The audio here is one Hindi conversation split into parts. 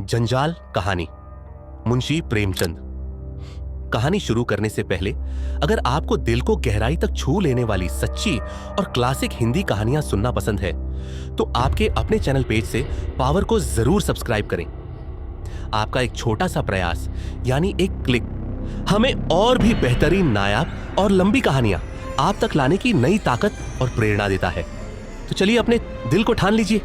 जंजाल कहानी, मुंशी प्रेमचंद। कहानी शुरू करने से पहले अगर आपको दिल को गहराई तक छू लेने वाली सच्ची और क्लासिक हिंदी कहानियां सुनना पसंद है तो आपके अपने चैनल पेज से पावर को जरूर सब्सक्राइब करें। आपका एक छोटा सा प्रयास यानी एक क्लिक हमें और भी बेहतरीन, नायाब और लंबी कहानियां आप तक लाने की नई ताकत और प्रेरणा देता है। तो चलिए अपने दिल को ठान लीजिए,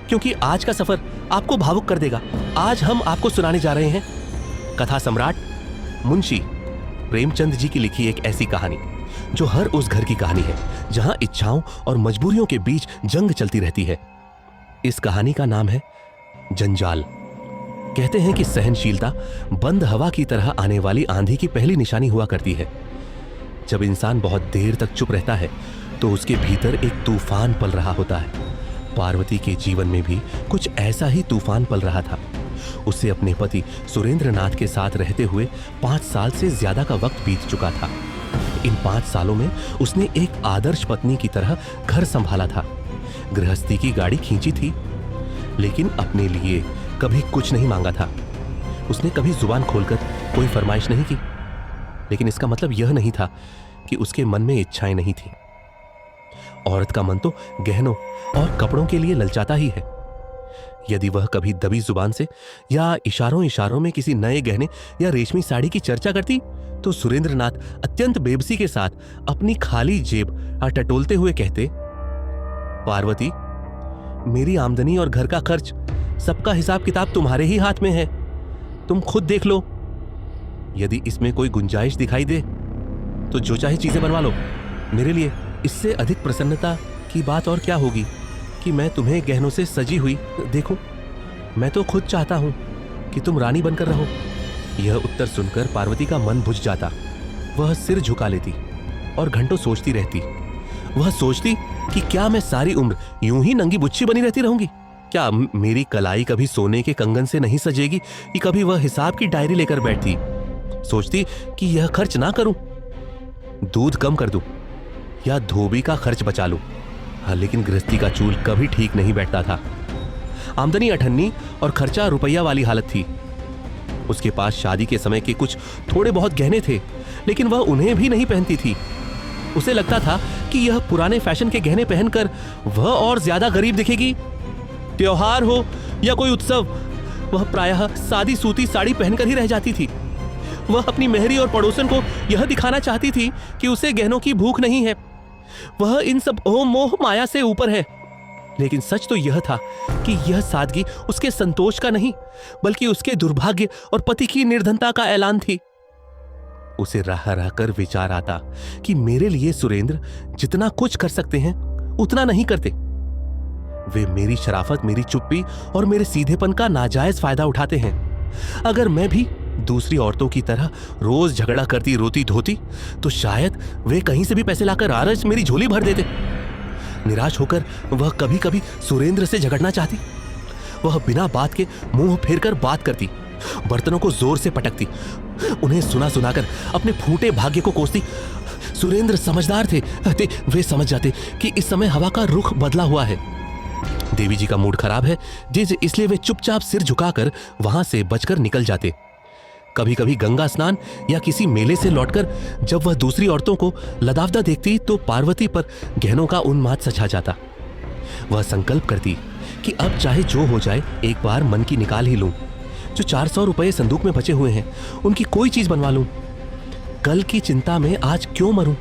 क्योंकि आज का सफर आपको भावुक कर देगा। आज हम आपको सुनाने जा रहे हैं कथा सम्राट मुंशी प्रेमचंद जी की लिखी एक ऐसी कहानी जो हर उस घर की कहानी है जहां इच्छाओं और मजबूरियों के बीच जंग चलती रहती है। इस कहानी का नाम है जंजाल। कहते हैं कि सहनशीलता बंद हवा की तरह आने वाली आंधी की पहली निशानी हुआ करती है। जब इंसान बहुत देर तक चुप रहता है तो उसके भीतर एक तूफान पल रहा होता है। पार्वती के जीवन में भी कुछ ऐसा ही तूफान पल रहा था। उसे अपने पति सुरेंद्रनाथ के साथ रहते हुए 5 साल से ज्यादा का वक्त बीत चुका था। इन 5 सालों में उसने एक आदर्श पत्नी की तरह घर संभाला था, गृहस्थी की गाड़ी खींची थी, लेकिन अपने लिए कभी कुछ नहीं मांगा था। उसने कभी जुबान खोलकर कोई फरमाइश नहीं की, लेकिन इसका मतलब यह नहीं था कि उसके मन में इच्छाएं नहीं थी। औरत का मन तो गहनों और कपड़ों के लिए ललचाता ही है। यदि वह कभी दबी जुबान से या इशारों इशारों में किसी नए गहने या रेशमी साड़ी की चर्चा करती तो सुरेंद्रनाथ अत्यंत बेबसी के साथ अपनी खाली जेब टटोलते हुए कहते, पार्वती, मेरी आमदनी और घर का खर्च सबका हिसाब किताब तुम्हारे ही हाथ में है, तुम खुद देख लो। यदि इसमें कोई गुंजाइश दिखाई दे तो जो चाहे चीजें बनवा लो। मेरे लिए इससे अधिक प्रसन्नता की बात और क्या होगी कि मैं तुम्हें गहनों से सजी हुई देखूं। मैं तो खुद चाहता हूं कि तुम रानी बनकर रहो। यह उत्तर सुनकर पार्वती का मन बुझ जाता। वह सिर झुका लेती और घंटों सोचती रहती। वह सोचती कि क्या मैं सारी उम्र यूं ही नंगी बुच्ची बनी रहती रहूंगी? क्या मेरी कलाई कभी सोने के कंगन से नहीं सजेगी कि कभी वह हिसाब की डायरी लेकर बैठती? सोचती कि यह खर्च ना करूं, दूध कम कर दूं या धोबी का खर्च बचा लूं। हाँ, लेकिन गृहस्थी का चूल कभी ठीक नहीं बैठता था। आमदनी अठन्नी और खर्चा रुपया वाली हालत थी। उसके पास शादी के समय के कुछ थोड़े बहुत गहने थे, लेकिन वह उन्हें भी नहीं पहनती थी। उसे लगता था कि यह पुराने फैशन के गहने पहनकर वह और ज्यादा गरीब दिखेगी। त्योहार हो या कोई उत्सव, वह प्रायः सादी सूती साड़ी पहनकर ही रह जाती थी। वह अपनी मेहरी और पड़ोसन को यह दिखाना चाहती थी कि उसे गहनों की भूख नहीं है। वह इन सब मोह माया से ऊपर है। लेकिन सच तो यह था कि यह सादगी उसके संतोष का नहीं, बल्कि उसके दुर्भाग्य और पति की निर्धनता का ऐलान थी। उसे रह रह कर विचार आता कि मेरे लिए सुरेंद्र जितना कुछ कर सकते हैं उतना नहीं करते। वे मेरी शराफत, मेरी चुप्पी और मेरे सीधेपन का नाजायज फायदा उठाते हैं। अगर मैं भी दूसरी औरतों की तरह रोज झगड़ा करती, रोती धोती, तो शायद वे कहीं से भी पैसे लाकर आरज मेरी झोली भर देते। निराश होकर वह कभी कभी सुरेंद्र से झगड़ना चाहती। वह बिना बात के मुंह फेरकर बात करती, बर्तनों को जोर से पटकती, उन्हें सुना सुनाकर अपने फूटे भाग्य को कोसती। सुरेंद्र समझदार थे, वे समझ जाते कि इस समय हवा का रुख बदला हुआ है। देवी जी का मूड खराब है, इसलिए वे चुपचाप सिर झुकाकर वहां से बचकर निकल जाते। कभी कभी गंगा स्नान या किसी मेले से लौटकर जब वह दूसरी औरतों को लदावदा देखती तो पार्वती पर गहनों का उन्माद सछा जाता। वह संकल्प करती कि अब चाहे जो हो जाए एक बार मन की निकाल ही लूं। जो 400 रुपए संदूक में बचे हुए हैं उनकी कोई चीज बनवा लूं। कल की चिंता में आज क्यों मरूं?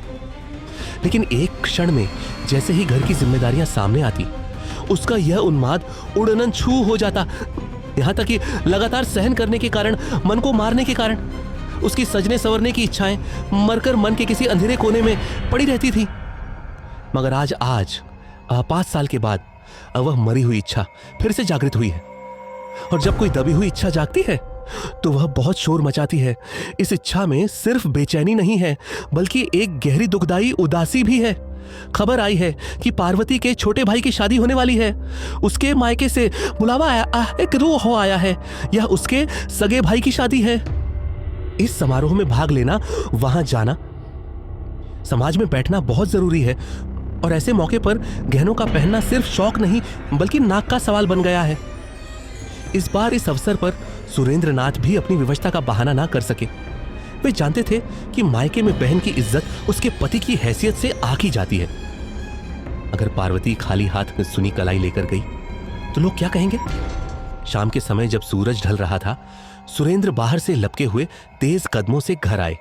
लेकिन एक क्षण में जैसे ही घर की जिम्मेदारियां सामने आती, उसका यह उन्माद उड़नन छू हो जाता। यहां तक कि लगातार सहन करने के कारण, मन को मारने के कारण उसकी सजने संवरने की इच्छाएं मरकर मन के किसी अंधेरे कोने में पड़ी रहती थी। मगर आज 5 साल के बाद वह मरी हुई इच्छा फिर से जागृत हुई है। और जब कोई दबी हुई इच्छा जागती है तो वह बहुत शोर मचाती है। इस इच्छा में सिर्फ बेचैनी नहीं है, बल्कि एक गहरी दुखदाई उदासी भी है। खबर आई है कि पार्वती के छोटे भाई की शादी होने वाली है। उसके मायके से बुलावा आया, एक रूह हो आया है। यह उसके सगे भाई की शादी है। इस समारोह में भाग लेना, वहां जाना, समाज में बैठना बहुत जरूरी है। और ऐसे मौके पर गहनों का पहनना सिर्फ शौक नहीं बल्कि नाक का सवाल बन गया है। इस बार इस अवसर पर सुरेंद्र नाथ भी अपनी विवशता का बहाना ना कर सके। वे जानते थे कि मायके में बहन की इज्जत उसके पति की हैसियत से आकी जाती है। अगर पार्वती खाली हाथ में सुनी कलाई लेकर गई तो लोग क्या कहेंगे? शाम के समय जब सूरज ढल रहा था, सुरेंद्र बाहर से लपके हुए तेज कदमों से घर आए।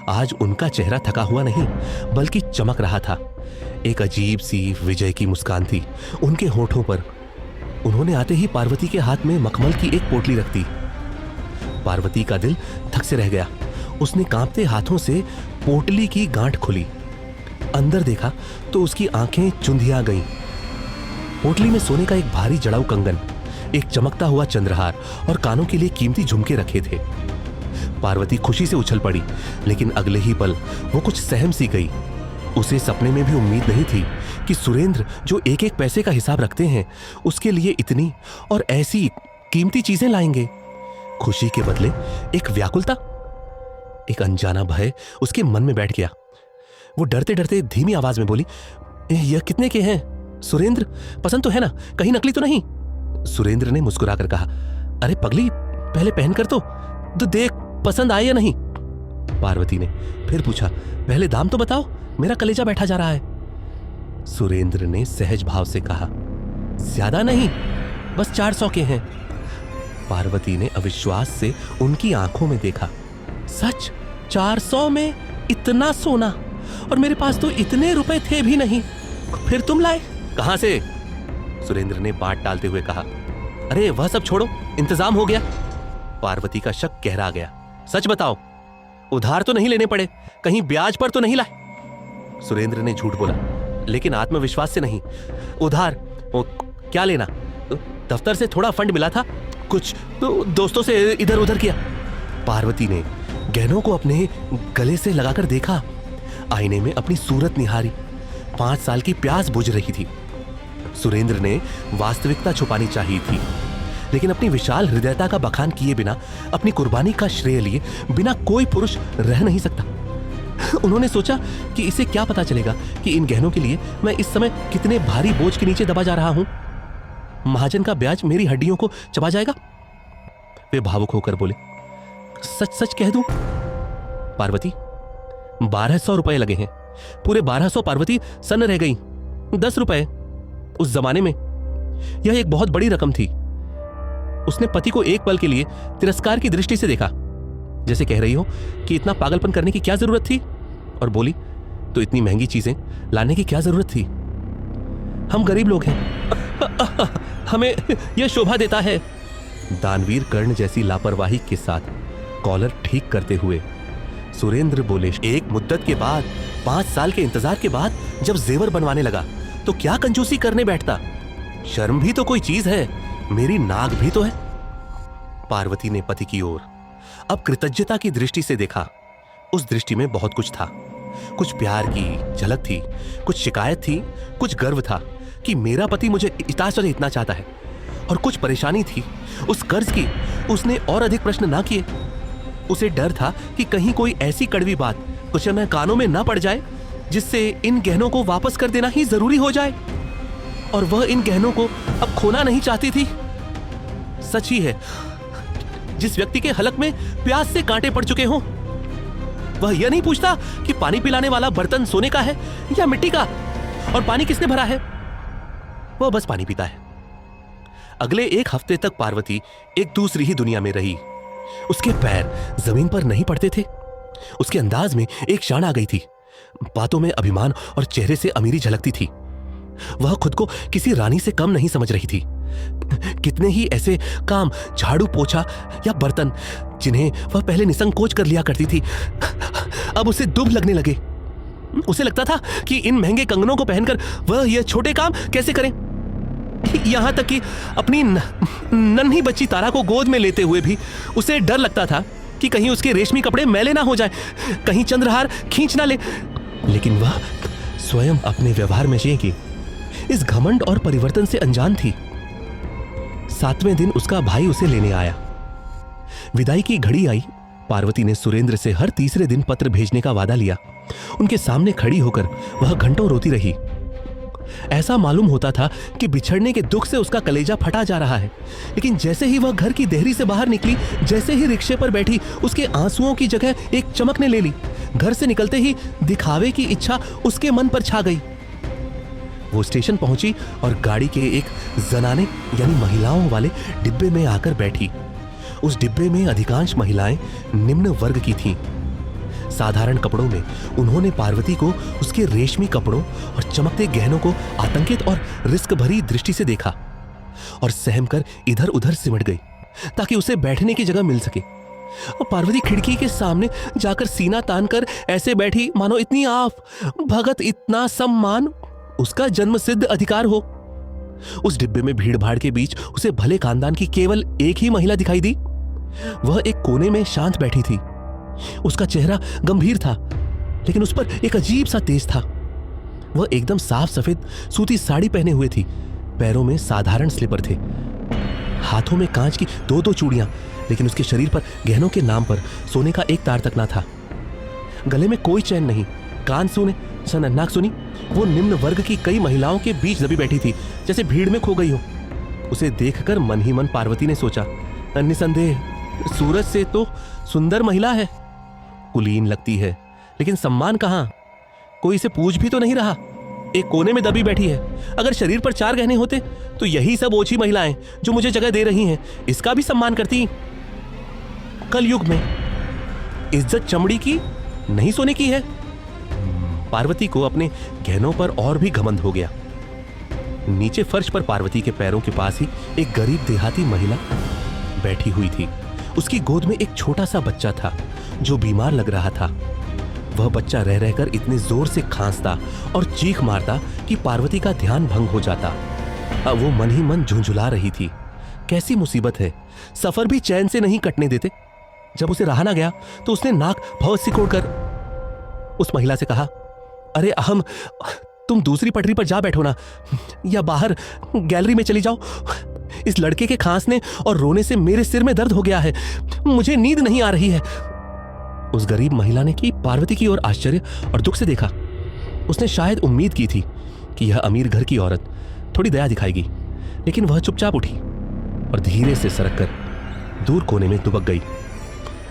आज उनका चेहरा थका हुआ नहीं बल्कि चमक रहा था। एक अजीब सी विजय की मुस्कान थी उनके होठों पर। उन्होंने आते ही पार्वती के हाथ में मखमल की एक पोटली रख दी। पार्वती का दिल धक से रह गया। उसने कांपते हाथों से पोटली की गांठ खोली। अंदर देखा तो उसकी आंखें चुंधिया गईं। पोटली में सोने का एक भारी जड़ाऊ कंगन, एक चमकता हुआ चंद्रहार और कानों के लिए कीमती झुमके रखे थे। पार्वती खुशी से उछल पड़ी, लेकिन अगले ही पल वो कुछ सहम सी गई। उसे सपने में भी उम्मीद नहीं थी कि सुरेंद्र, जो एक एक पैसे का हिसाब रखते हैं, उसके लिए इतनी और ऐसी कीमती चीजें लाएंगे। खुशी के बदले एक व्याकुलता, एक अनजाना भय उसके मन में बैठ गया। वो डरते डरते धीमी आवाज में बोली, यह कितने के हैं सुरेंद्र? पसंद तो है ना? कहीं नकली तो नहीं? सुरेंद्र ने मुस्कुराकर कहा, अरे पगली, पहले पहनकर तो देख पसंद आए या नहीं। पार्वती ने फिर पूछा, पहले दाम तो बताओ, मेरा कलेजा बैठा जा रहा है। सुरेंद्र ने सहज भाव से कहा, ज्यादा नहीं, बस 400 के हैं। पार्वती ने अविश्वास से उनकी आंखों में देखा। सच? 400 में इतना सोना? और मेरे पास तो इतने रुपए थे भी नहीं, फिर तुम लाए कहां से? सुरेंद्र ने बात टालते हुए कहा, अरे वह सब छोड़ो, इंतजाम हो गया। पार्वती का शक गहरा गया। सच बताओ, उधार तो नहीं लेने पड़े? कहीं ब्याज पर तो नहीं लाए? सुरेंद्र ने झूठ बोला, लेकिन आत्मविश्वास से नहीं। उधार क्या लेना? दफ्तर से थोड़ा फंड मिला था, कुछ तो दोस्तों से इधर उधर किया। पार्वती ने गहनों को अपने गले से लगाकर देखा। आईने में अपनी सूरत निहारी। 5 साल की प्यास बुझ रही थी। सुरेंद्र ने वास्तविकता छुपानी चाहिए थी, लेकिन अपनी विशाल हृदयता का बखान किए बिना, अपनी कुर्बानी का श्रेय लिए बिना कोई पुरुष रह नहीं सकता। उन्होंने सोचा कि इसे क्या पता चलेगा कि इन गहनों के लिए मैं इस समय कितने भारी बोझ के नीचे दबा जा रहा हूं। महाजन का ब्याज मेरी हड्डियों को चबा जाएगा। वे भावुक होकर बोले, सच सच कह दूं पार्वती, 1200 रुपए लगे हैं। पूरे 1200। पार्वती सन्न रह गई। 10 रुपए उस जमाने में यह एक बहुत बड़ी रकम थी। उसने पति को एक पल के लिए तिरस्कार की दृष्टि से देखा, जैसे कह रही हो कि इतना पागलपन करने की क्या जरूरत थी, और बोली, तो इतनी महंगी चीजें लाने की क्या जरूरत थी? हम गरीब लोग हैं, हमें यह शोभा देता है। दानवीर कर्ण जैसी लापरवाही के साथ कॉलर ठीक करते हुए सुरेंद्र बोले, एक मुद्दत के बाद, 5 साल के इंतजार के बाद जब जेवर बनवाने लगा तो क्या कंजूसी करने बैठता? शर्म भी तो कोई चीज है, मेरी नाक भी तो है। पार्वती ने पति की ओर अब कृतज्ञता की दृष्टि से देखा। उस दृष्टि में बहुत कुछ था। कुछ प्यार की झलक थी, कुछ शिकायत थी, कुछ गर्व था कि मेरा पति मुझे इतना चाहता है, और कुछ परेशानी थी उस कर्ज की। उसने और अधिक प्रश्न ना किए। उसे डर था कि कहीं कोई ऐसी कड़वी बात कुछ न कानों में ना पड़ जाए जिससे इन गहनों को वापस कर देना ही जरूरी हो जाए, और वह इन गहनों को अब खोना नहीं चाहती थी। सच ही है, जिस व्यक्ति के हलक में प्यास से कांटे पड़ चुके हों, वह यह नहीं पूछता कि पानी पिलाने वाला बर्तन सोने का है या मिट्टी का, और पानी किसने भरा है। वह बस पानी पीता है। अगले 1 हफ्ते तक पार्वती एक दूसरी ही दुनिया में रही। उसके पैर जमीन पर नहीं पड़ते थे। उसके अंदाज में एक शान आ गई थी। बातों में अभिमान और चेहरे से अमीरी झलकती थी। वह खुद को किसी रानी से कम नहीं समझ रही थी। कितने ही ऐसे काम, झाड़ू पोछा या बर्तन, जिन्हें वह पहले निसंकोच कर लिया करती थी, अब उसे दुभ लगने लगे। उसे लगता था कि इन महंगे कंगनों को पहनकर वह यह छोटे काम कैसे करें। यहां तक कि अपनी नन्ही बच्ची तारा को गोद में लेते हुए भी उसे डर लगता था कि कहीं उसके रेशमी कपड़े मैले ना हो जाए, कहीं चंद्रहार खींच ना ले। लेकिन वह स्वयं अपने व्यवहार में की इस घमंड और परिवर्तन से अनजान थी। 7वें दिन उसका भाई उसे लेने आया। विदाई की घड़ी आई। पार्वती ने सुरेंद्र से हर तीसरे दिन पत्र भेजने का वादा लिया। उनके सामने खड़ी होकर वह घंटों रोती रही। ऐसा मालूम होता था कि बिछड़ने के दुख से उसका कलेजा फटा जा रहा है। लेकिन जैसे ही वह घर की देहरी से बाहर निकली, जैसे ही रिक्शे पर बैठी, उसके आंसुओं की जगह एक चमक ने ले ली। घर से निकलते ही दिखावे की इच्छा उसके मन पर छा गई। वो स्टेशन पहुंची और गाड़ी के एक जनाने यानी महिलाओं वाले डिब्बे में आकर बैठी। उस डिब्बे में अधिकांश महिलाएं निम्न वर्ग की थीं। साधारण कपड़ों में उन्होंने पार्वती को उसके रेशमी कपड़ों और चमकते गहनों को आतंकित और रिस्क भरी दृष्टि से देखा और सहमकर इधर उधर सिमट गई ताकि उसे बैठने की जगह मिल सके। और पार्वती खिड़की के सामने जाकर सीना तानकर ऐसे बैठी मानो इतनी आफ भगत, इतना सम्मान उसका जन्म सिद्ध अधिकार हो। उस डिब्बे में भीड़ भाड़ के बीच उसे भले खानदान की केवल एक ही महिला दिखाई दी। वह एक कोने में शांत बैठी थी। उसका चेहरा गंभीर था, लेकिन उस पर एक अजीब सा तेज था। वह एकदम साफ सफेद सूती साड़ी पहने हुए थी। पैरों में साधारण स्लीपर थे। हाथों में कांच की दो दो चूड़ियां, लेकिन उसके शरीर पर गहनों के नाम पर सोने का एक तार तक ना था। गले में कोई चैन नहीं, कान सूने, नाक सुनी। वो निम्न वर्ग की कई महिलाओं के बीच दबी बैठी थी, जैसे भीड़ में खो गई हो। उसे देखकर मन ही मन पार्वती ने सोचा, निसंदेह सूरज से तो सुंदर महिला है, कुलीन लगती है, लेकिन सम्मान कहाँ? कोई इसे पूछ भी तो नहीं रहा। एक कोने में दबी बैठी है। अगर शरीर पर 4 गहने होते तो यही सब ओछी महिलाएं जो मुझे जगह दे रही हैं, इसका भी सम्मान करती। कलयुग में इज्जत चमड़ी की नहीं सोने की है। पार्वती को अपने गहनों पर और भी घमंड हो गया। नीचे फर्श पर पार्वती के पैरों के पास ही एक गरीब देहाती महिला बैठी हुई थी। उसकी गोद में एक छोटा सा बच्चा था जो बीमार लग रहा था। वह बच्चा रह रहकर इतने जोर से खांसता और चीख मारता कि पार्वती का ध्यान भंग हो जाता। अब वो मन ही मन झुंझुला रही थी। कैसी मुसीबत है, सफर भी चैन से नहीं कटने देते। जब उसे रहा ना गया तो उसने नाक बहुत सिकोड़कर उस महिला से कहा, अरे तुम दूसरी पटरी पर जा बैठो ना, या बाहर गैलरी में चली जाओ। इस लड़के के खांसने और रोने से मेरे सिर में दर्द हो गया है, मुझे नींद नहीं आ रही है। उस गरीब महिला ने की पार्वती की ओर आश्चर्य और दुख से देखा। उसने शायद उम्मीद की थी कि यह अमीर घर की औरत थोड़ी दया दिखाएगी, लेकिन वह चुपचाप उठी और धीरे से सरककर दूर कोने में दुबक गई।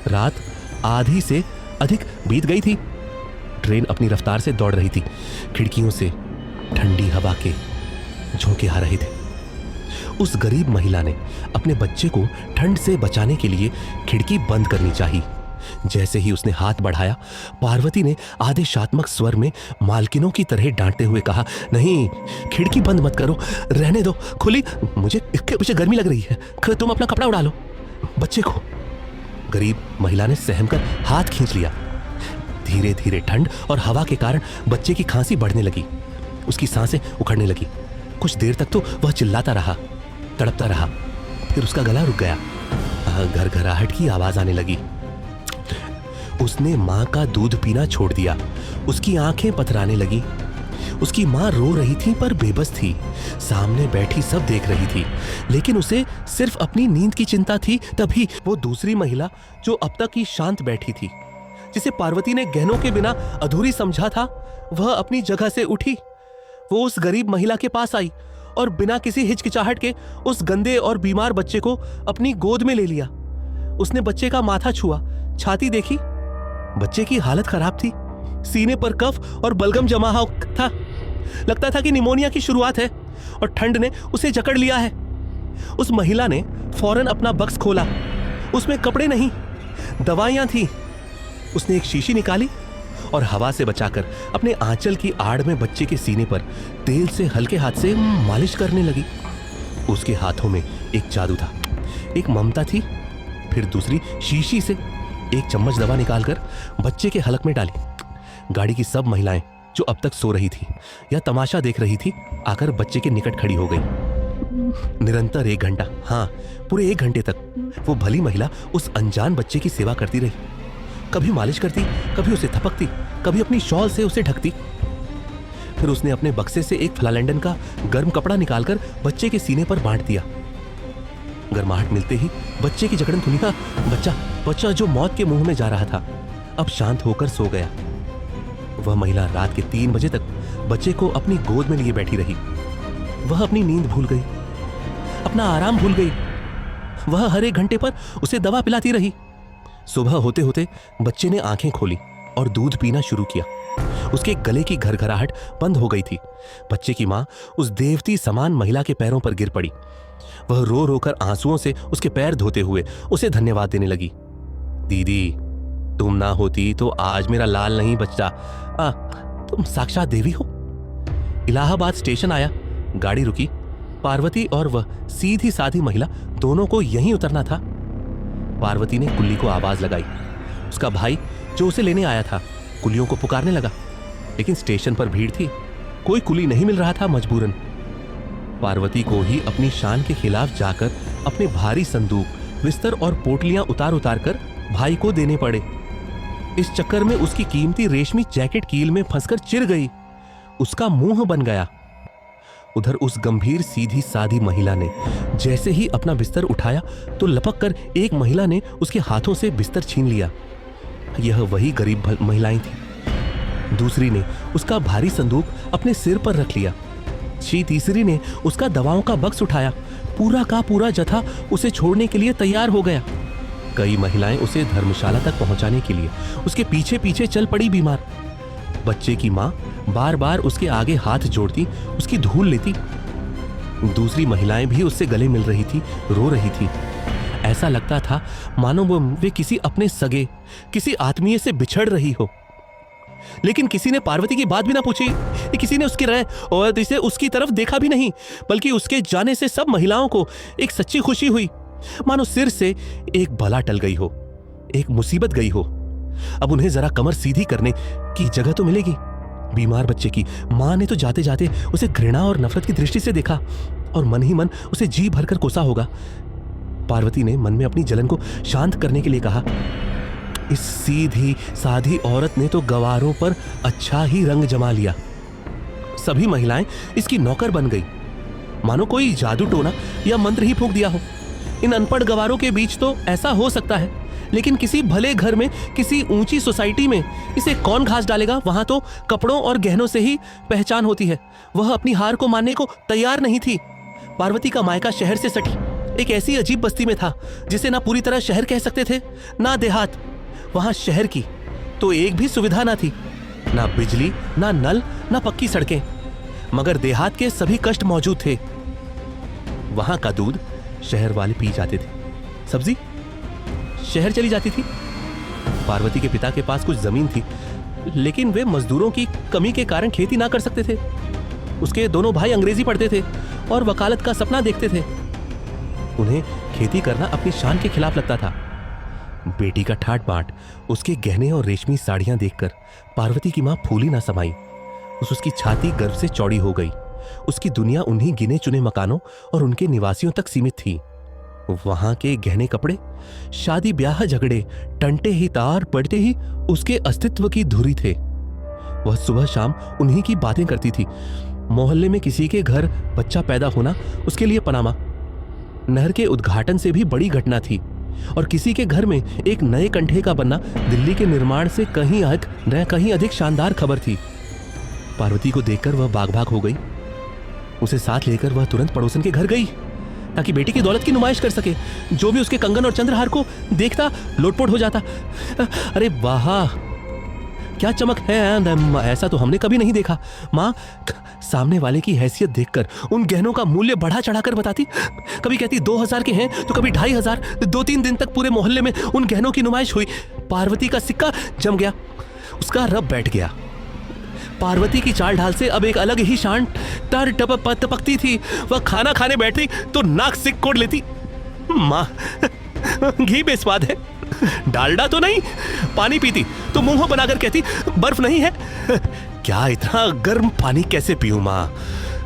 रात आधी से अधिक बीत गई थी। ट्रेन अपनी रफ्तार से दौड़ रही थी। खिड़कियों से ठंडी हवा के झोंके आ रहे थे। उस गरीब महिला ने अपने बच्चे को ठंड से बचाने के लिए खिड़की बंद करनी चाहिए। जैसे ही उसने हाथ बढ़ाया, पार्वती ने आदेशात्मक स्वर में मालकिनों की तरह डांटते हुए कहा, नहीं, खिड़की बंद मत करो, रहने दो खुली, मुझे गर्मी लग रही है, तुम अपना कपड़ा उड़ा लो। बच्चे को गरीब महिला ने सहमकर हाथ खींच लिया। धीरे धीरे ठंड और हवा के कारण बच्चे की खांसी बढ़ने लगी। उसकी सांसें उखड़ने लगी। कुछ देर तक तो वह चिल्लाता रहा, तड़पता रहा, फिर उसका गला रुक गया। घरघराहट की आवाज आने लगी। उसने मां का दूध पीना छोड़ दिया। उसकी आंखें पथराने लगी। उसकी मां रो रही थी पर बेबस थी। सामने बैठी सब देख रही थी, लेकिन उसे सिर्फ अपनी नींद की चिंता थी। तभी वो दूसरी महिला जो अब तक ही शांत बैठी थी, जिसे पार्वती ने गहनों के बिना अधूरी समझा था, वह अपनी जगह से उठी। वो उस गरीब महिला के पास आई और बिना किसी हिचकिचाहट के उस गंदे और बीमार बच्चे को अपनी गोद में ले लिया। उसने बच्चे का माथा छुआ, छाती देखी। बच्चे की हालत खराब थी। सीने पर कफ और बलगम जमा था। लगता था कि निमोनिया की शुरुआत है और ठंड ने उसे जकड़ लिया है। उस महिला ने फौरन अपना बक्स खोला। उसमें कपड़े नहीं, दवाइयां थी। उसने एक शीशी निकाली और हवा से बचाकर अपने आंचल की आड़ में बच्चे के सीने पर तेल से हल्के हाथ से मालिश करने लगी। उसके हाथों में एक जादू था, एक ममता थी। फिर दूसरी शीशी से एक चम्मच दवा निकालकर बच्चे के हलक में डाली। गाड़ी की सब महिलाएं जो अब तक सो रही थी या तमाशा देख रही थी, आकर बच्चे के निकट खड़ी हो गई। निरंतर 1 घंटा, हाँ पूरे 1 घंटे तक वो भली महिला उस अनजान बच्चे की सेवा करती रही। कभी मालिश करती, कभी उसे थपकती, कभी अपनी शॉल से उसे ढकती। फिर उसने अपने बक्से से एक फ्लालेंडन का गर्म कपड़ा निकालकर बच्चे के सीने पर बांट दिया। गर्माहट मिलते ही बच्चे की जकड़न खुली। बच्चा जो मौत के मुंह में जा रहा था, अब शांत होकर सो गया। वह महिला रात के 3 बजे तक बच्चे को अपनी गोद में लिए बैठी रही। वह अपनी नींद भूल गई, अपना आराम भूल गई। वह हर एक घंटे पर उसे दवा पिलाती रही। सुबह होते होते बच्चे ने आंखें खोली और दूध पीना शुरू किया। उसके गले की घरघराहट बंद हो गई थी। बच्चे की मां उस देवती समान महिला के पैरों पर गिर पड़ी। वह रो रोकर आंसुओं से उसके पैर धोते हुए उसे धन्यवाद देने लगी। दीदी, तुम ना होती तो आज मेरा लाल नहीं बचता। तुम साक्षात देवी हो। इलाहाबाद स्टेशन आया, गाड़ी रुकी। पार्वती और वह सीधी साधी महिला दोनों को यहीं उतरना था। पार्वती ने कुल्ली को आवाज लगाई। उसका भाई जो उसे लेने आया था कुलियों को पुकारने लगा, लेकिन स्टेशन पर भीड़ थी, कोई कुली नहीं मिल रहा था। मजबूरन पार्वती को ही अपनी शान के खिलाफ जाकर अपने भारी संदूक, बिस्तर और पोटलियां उतार उतार कर भाई को देने पड़े। इस चक्कर में उसकी कीमती रेशमी जैकेट कील में फंसकर चिर गई, उसका मुंह बन गया। उधर उस गंभीर सीधी साधी महिला ने जैसे ही अपना बिस्तर उठाया तो लपक कर एक महिला ने उसके हाथों से बिस्तर छीन लिया। यह वही गरीब महिलाएं थी। दूसरी ने उसका भारी संदूक अपने सिर पर रख लिया। तीसरी ने उसका दवाओं का बक्स उठाया। पूरा का पूरा जत्था उसे छोड़ने के लिए तैयार हो गया। कई महिलाएं उसे धर्मशाला तक पहुंचाने के लिए उसके पीछे पीछे चल पड़ी बीमार। बच्चे की मां बार बार उसके आगे हाथ जोड़ती, उसकी धूल लेती। दूसरी महिलाएं भी उससे गले मिल रही थी, रो रही थी। ऐसा लगता था मानो वे किसी अपने सगे, किसी आत्मीय से बिछड़ रही हो। लेकिन किसी ने पार्वती की बात भी ना पूछी, किसी ने उसके रहे और इसे उसकी तरफ देखा भी नहीं, बल्कि उसके जाने से सब महिलाओं को एक सच्ची खुशी हुई, मानो सिर से एक बला टल गई हो, एक मुसीबत गई हो। अब उन्हें जरा कमर सीधी करने की जगह तो मिलेगी। बीमार बच्चे की मां ने तो जाते जाते उसे घृणा और नफरत की दृष्टि से देखा और मन ही मन उसे जी भरकर कोसा होगा। पार्वती ने मन में अपनी जलन को शांत करने के लिए कहा, इस सीधी साधी औरत ने तो गवारों पर अच्छा ही रंग जमा लिया। सभी महिलाएं इसकी नौकर बन गई, मानो कोई जादू टोना या मंत्र ही फूंक दिया हो। इन अनपढ़ गवारों के बीच तो ऐसा हो सकता है, लेकिन किसी भले घर में, किसी ऊंची सोसाइटी में इसे कौन घास डालेगा। वहां तो कपड़ों और गहनों से ही पहचान होती है। वह अपनी हार को मानने को तैयार नहीं थी। पार्वती का मायका शहर से सटी एक ऐसी अजीब बस्ती में था जिसे ना पूरी तरह शहर कह सकते थे, ना देहात। वहां शहर की तो एक भी सुविधा ना थी, ना बिजली, ना नल, ना पक्की सड़कें, मगर देहात के सभी कष्ट मौजूद थे। वहां का दूध शहर वाले पी जाते थे, सब्जी शहर चली जाती थी। पार्वती के पिता के पास कुछ जमीन थी, लेकिन वे मजदूरों की कमी के कारण खेती ना कर सकते थे। उसके दोनों भाई अंग्रेजी पढ़ते थे और वकालत का सपना देखते थे। उन्हें खेती करना अपनी शान के खिलाफ लगता था। बेटी का ठाट बाट, उसके गहने और रेशमी साड़ियां देखकर पार्वती की मां फूली ना समाई। उसकी छाती गर्व से चौड़ी हो गई। उसकी दुनिया उन्हीं गिने चुने मकानों और उनके निवासियों तक सीमित थी। वहां के गहने कपड़े, शादी ब्याह झगड़े, टंटे ही तार पड़ते ही उसके अस्तित्व की धुरी थे। वह सुबह शाम उन्हीं की बातें करती थी। मोहल्ले में किसी के घर बच्चा पैदा होना उसके लिए पनामा, नहर के उद्घाटन से भी बड़ी घटना थी, और किसी के घर में एक नए कंठे का बनना दिल्ली के निर्माण से कहीं अधिक शानदार खबर थी। पार्वती को देखकर वह भाग भाग हो गई। उसे साथ लेकर वह तुरंत पड़ोसन के घर गई ताकि बेटी की दौलत की नुमाइश कर सके। जो भी उसके कंगन और चंद्रहार को देखता लोटपोट हो जाता। अरे वाह, क्या चमक है, ऐसा तो हमने कभी नहीं देखा। माँ सामने वाले की हैसियत देखकर उन गहनों का मूल्य बढ़ा चढ़ाकर बताती। कभी कहती 2000 के हैं तो कभी 2500। 2-3 दिन तक पूरे मोहल्ले में उन गहनों की नुमाइश हुई। पार्वती का सिक्का जम गया, उसका रब बैठ गया। पार्वती की चाल ढाल से अब एक अलग ही शान टर टपकती थी। वह खाना खाने बैठती तो नाक सिक कोड़ लेती। माँ घी बेस्वाद है, डालडा तो नहीं। पानी पीती तो मुंह बनाकर कहती बर्फ नहीं है। क्या इतना गर्म पानी कैसे पीऊं माँ।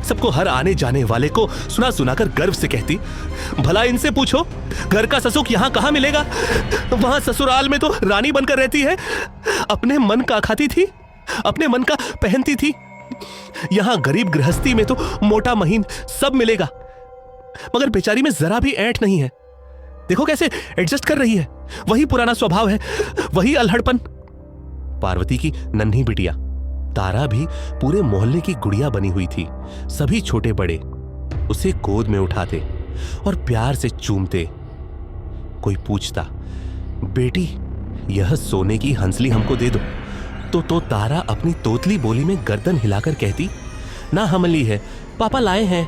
सबको हर आने जाने वाले को सुना सुनाकर गर्व से कहती, भला इनसे पूछो घर का ससुख यहाँ कहाँ मिलेगा। वहां ससुराल में तो रानी बनकर रहती है, अपने मन का खाती थी, अपने मन का पहनती थी। यहां गरीब गृहस्थी में तो मोटा महीन सब मिलेगा, मगर बेचारी में जरा भी ऐंठ नहीं है। देखो कैसे एडजस्ट कर रही है। वही पुराना स्वभाव है, वही अल्हड़पन। पार्वती की नन्ही बिटिया तारा भी पूरे मोहल्ले की गुड़िया बनी हुई थी। सभी छोटे बड़े उसे गोद में उठाते और प्यार से चूमते। कोई पूछता, बेटी यह सोने की हंसली हमको दे दो, तो तारा अपनी तोतली बोली में गर्दन हिलाकर कहती, ना हमली है, पापा लाए हैं।